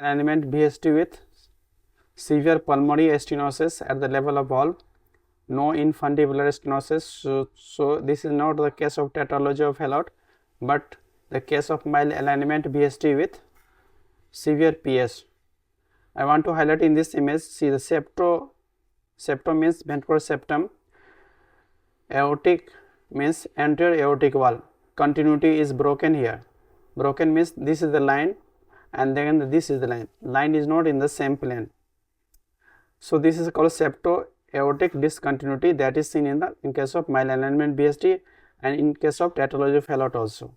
alignment VSD with severe pulmonary stenosis at the level of valve, no infundibulary stenosis. So this is not the case of tetralogy of Fallot, but the case of mild alignment VSD with severe PS. I want to highlight in this image, see the septum means ventral septum, aortic means anterior aortic wall, continuity is broken here. Broken means this is the line and then this is the line. Line is not in the same plane. So this is called septo-aortic discontinuity, that is seen in case of mild alignment VSD and in case of tetralogy of Fallot also.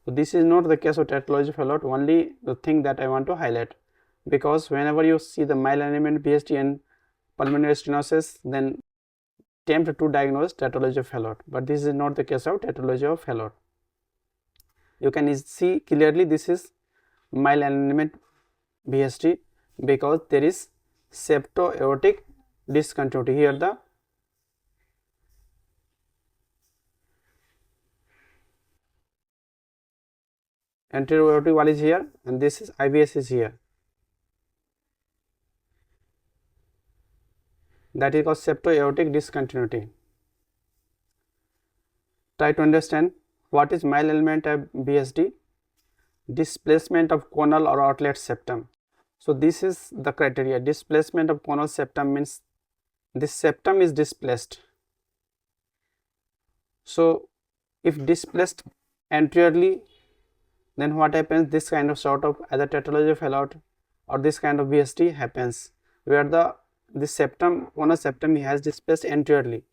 So this is not the case of tetralogy of Fallot, only the thing that I want to highlight, because whenever you see the mild alignment VSD and pulmonary stenosis, then attempt to diagnose tetralogy of Fallot, but this is not the case of tetralogy of Fallot. You can see clearly this is mild alignment VSD because there is septo-aortic discontinuity. Here the anterior aortic wall is here and this is IVS is here. That is called septo-aortic discontinuity. Try to understand what is mild alignment VSD. Displacement of conal or outlet septum. So this is the criteria. Displacement of conal septum means this septum is displaced. So if displaced anteriorly, then what happens? This kind of sort of either tetralogy of Fallot or this kind of VSD happens, where this septum, conal septum has displaced anteriorly.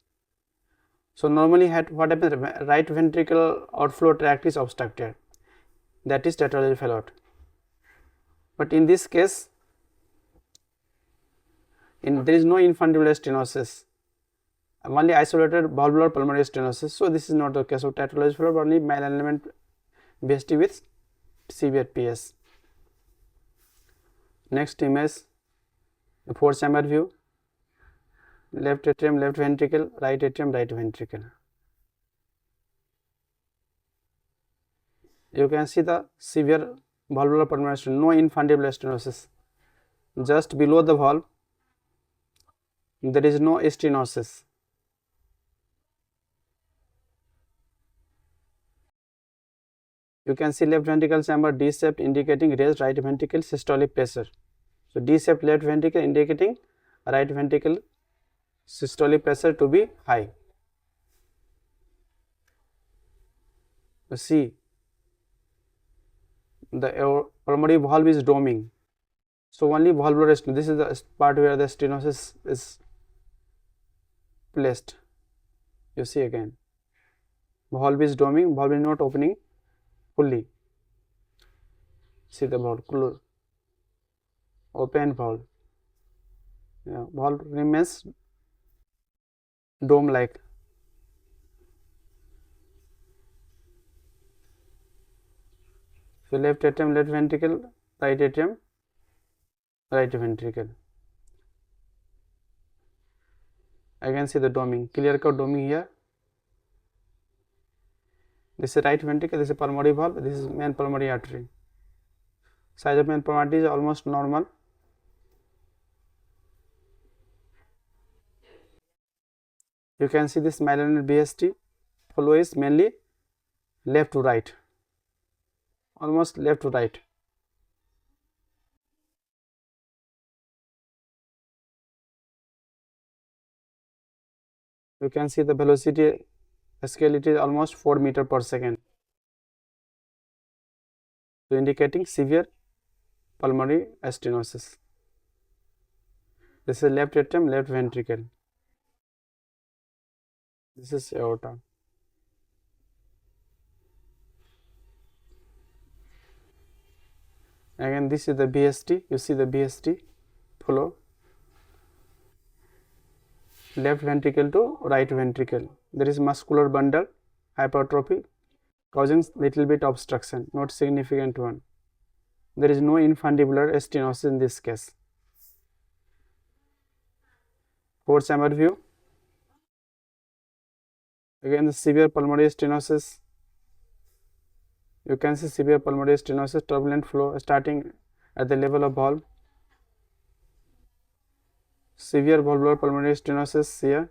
So normally what happens? Right ventricular outflow tract is obstructed. That is tetralogy of Fallot. But in this case, there is no infundibular stenosis, only isolated valvular pulmonary stenosis. So this is not the case of tetralogy of Fallot, only mild alignment VSD with severe PS. Next image, the fourth chamber view. Left atrium, left ventricle, right atrium, right ventricle. You can see the severe valvular pulmonary stenosis, no infundibular stenosis. Just below the valve, there is no stenosis. You can see left ventricle chamber D-shaped, indicating raised right ventricle systolic pressure. So D-shaped left ventricle indicating right ventricle systolic pressure to be high. You see, the pulmonary valve is doming. So only valvular stenosis, this is the part where the stenosis is placed. You see again, valve is doming, valve is not opening fully. See the valve, close, open valve. Yeah, valve remains dome like. So left atrium, left ventricle, right atrium, right ventricle. I can see the doming, clear cut doming here. This is right ventricle, this is pulmonary valve, this is main pulmonary artery. Size of main pulmonary artery is almost normal. You can see this mild alignment VSD flow is mainly left to right, almost left to right. You can see the velocity scale, it is almost 4 meters per second. So indicating severe pulmonary stenosis. This is left atrium, left ventricle. This is aorta. Again, this is the VSD. You see the VSD flow, left ventricle to right ventricle. There is muscular bundle hypertrophy causing little bit obstruction, not significant one. There is no infundibular stenosis in this case. Fourth chamber view. Again, the severe pulmonary stenosis. You can see severe pulmonary stenosis, turbulent flow starting at the level of valve, severe valvular pulmonary stenosis here,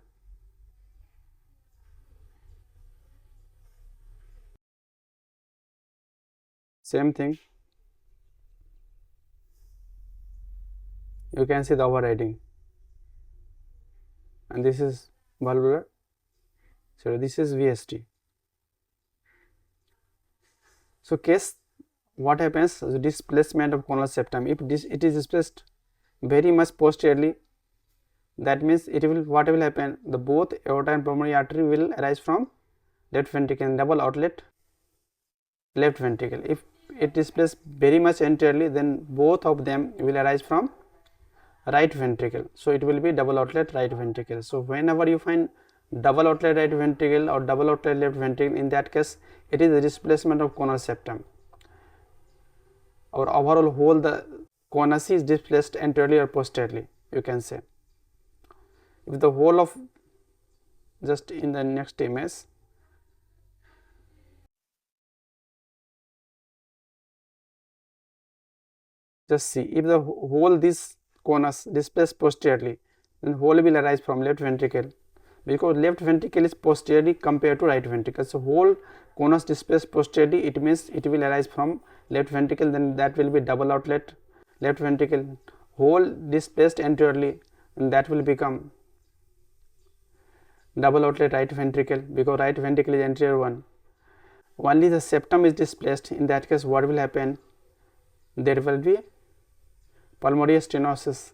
same thing, you can see the overriding, and this is valvular, so this is VSD. So case what happens, displacement of coronal septum, if it is displaced very much posteriorly, that means it will, what will happen, the both aorta and pulmonary artery will arise from left ventricle, double outlet left ventricle. If it displaces very much anteriorly, then both of them will arise from right ventricle, so it will be double outlet right ventricle. So whenever you find double outlet right ventricle or double outlet left ventricle, in that case it is the displacement of coronal septum, or overall whole the conus is displaced anteriorly or posteriorly, you can say. If the whole of, just in the next image, just see, if the whole this conus displaced posteriorly, then whole will arise from left ventricle, because left ventricle is posteriorly compared to right ventricle. So whole conus displaced posteriorly, it means it will arise from left ventricle, then that will be double outlet left ventricle. Whole displaced anteriorly, and that will become double outlet right ventricle, because right ventricle is anterior one. Only the septum is displaced, in that case what will happen, there will be pulmonary stenosis,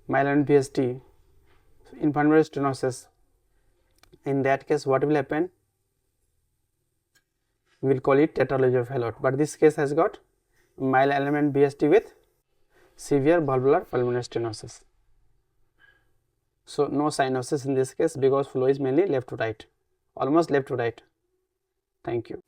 mild VSD, in pulmonary stenosis. In that case what will happen, we will call it tetralogy of Fallot, but this case has got mild element VSD with severe valvular pulmonary stenosis. So no cyanosis in this case, because flow is mainly left to right, almost left to right. Thank you.